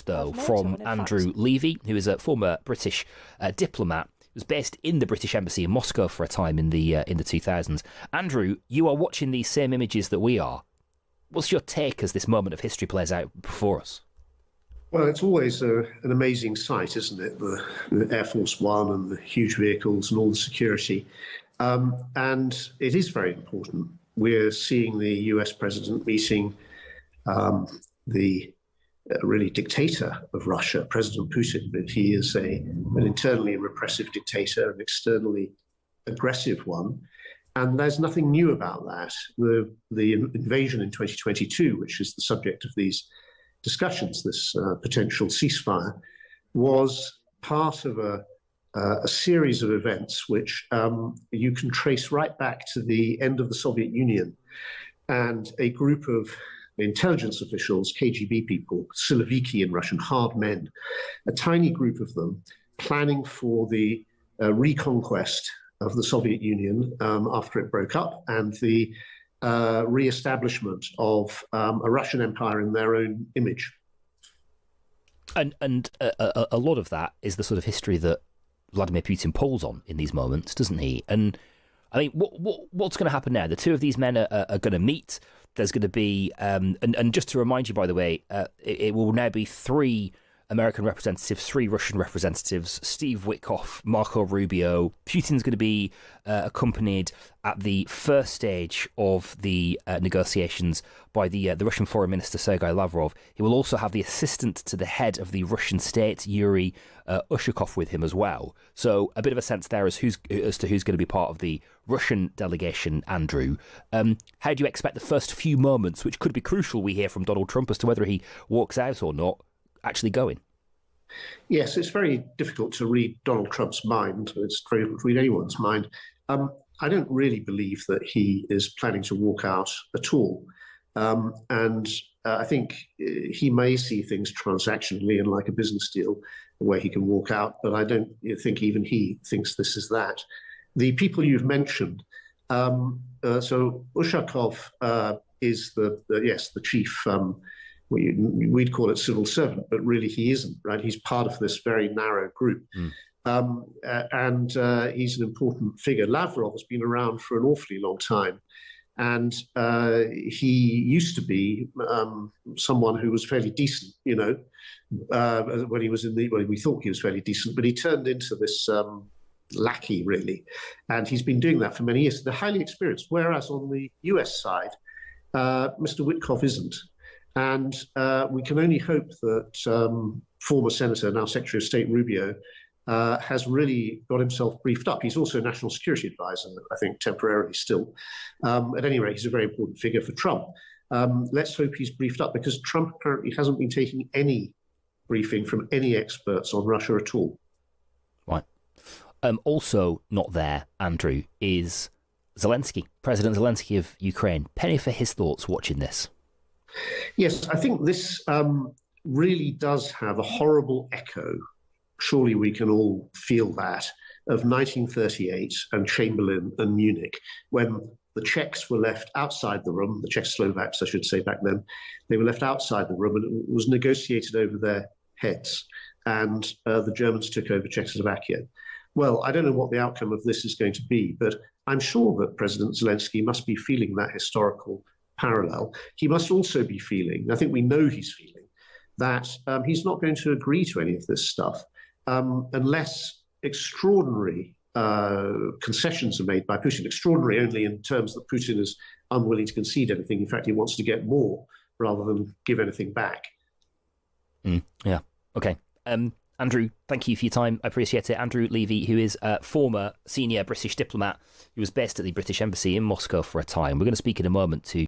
though, from Andrew Levi, who is a former British diplomat, was based in the British Embassy in Moscow for a time in the 2000s. Andrew, you are watching these same images that we are. What's your take as this moment of history plays out before us? Well, it's always an amazing sight, isn't it? The Air Force One and the huge vehicles and all the security. And it is very important. We're seeing the US president meeting the really dictator of Russia, President Putin, but he is an internally repressive dictator, an externally aggressive one. And there's nothing new about that. The invasion in 2022, which is the subject of these discussions, this potential ceasefire, was part of a series of events which you can trace right back to the end of the Soviet Union, and a group of intelligence officials, KGB people, Siloviki in Russian, hard men, a tiny group of them planning for the reconquest of the Soviet Union after it broke up, and the re-establishment of a Russian empire in their own image. And a lot of that is the sort of history that Vladimir Putin pulls on in these moments, doesn't he? And I mean, what's going to happen now? The two of these men are going to meet. There's going to be, and just to remind you, by the way, it will now be 3 American representatives, 3 Russian representatives, Steve Witkoff, Marco Rubio. Putin's going to be accompanied at the first stage of the negotiations by the Russian Foreign Minister Sergei Lavrov. He will also have the assistant to the head of the Russian state, Yuri Ushakov, with him as well. So a bit of a sense there as to who's going to be part of the Russian delegation, Andrew. How do you expect the first few moments, which could be crucial, we hear from Donald Trump as to whether he walks out or not, actually going? Yes, it's very difficult to read Donald Trump's mind. It's very difficult to read anyone's mind. I don't really believe that he is planning to walk out at all. And I think he may see things transactionally and like a business deal where he can walk out, but I don't think even he thinks this is that. The people you've mentioned, so Ushakov is the chief, we'd call it civil servant, but really he isn't, right? He's part of this very narrow group. And he's an important figure. Lavrov has been around for an awfully long time. And he used to be someone who was fairly decent, when he was we thought he was fairly decent, but he turned into this lackey, really. And he's been doing that for many years. They're highly experienced, whereas on the US side, Mr. Witkoff isn't. And we can only hope that former Senator, now Secretary of State Rubio, has really got himself briefed up. He's also National Security Advisor, I think, temporarily still. At any rate, he's a very important figure for Trump. Let's hope he's briefed up, because Trump apparently hasn't been taking any briefing from any experts on Russia at all. Right. Also not there, Andrew, is Zelensky, President Zelensky of Ukraine. Penny for his thoughts watching this. Yes, I think this really does have a horrible echo. Surely we can all feel that, of 1938 and Chamberlain and Munich, when the Czechs were left outside the room, the Czechoslovaks, I should say, back then. They were left outside the room, and it was negotiated over their heads, and the Germans took over Czechoslovakia. Well, I don't know what the outcome of this is going to be, but I'm sure that President Zelensky must be feeling that historical parallel. He must also be feeling, I think we know he's feeling, that he's not going to agree to any of this stuff unless extraordinary concessions are made by Putin. Extraordinary only in terms that Putin is unwilling to concede anything. In fact, he wants to get more rather than give anything back. Yeah. Okay. Andrew, thank you for your time. I appreciate it. Andrew Levi, who is a former senior British diplomat who was based at the British Embassy in Moscow for a time. We're going to speak in a moment to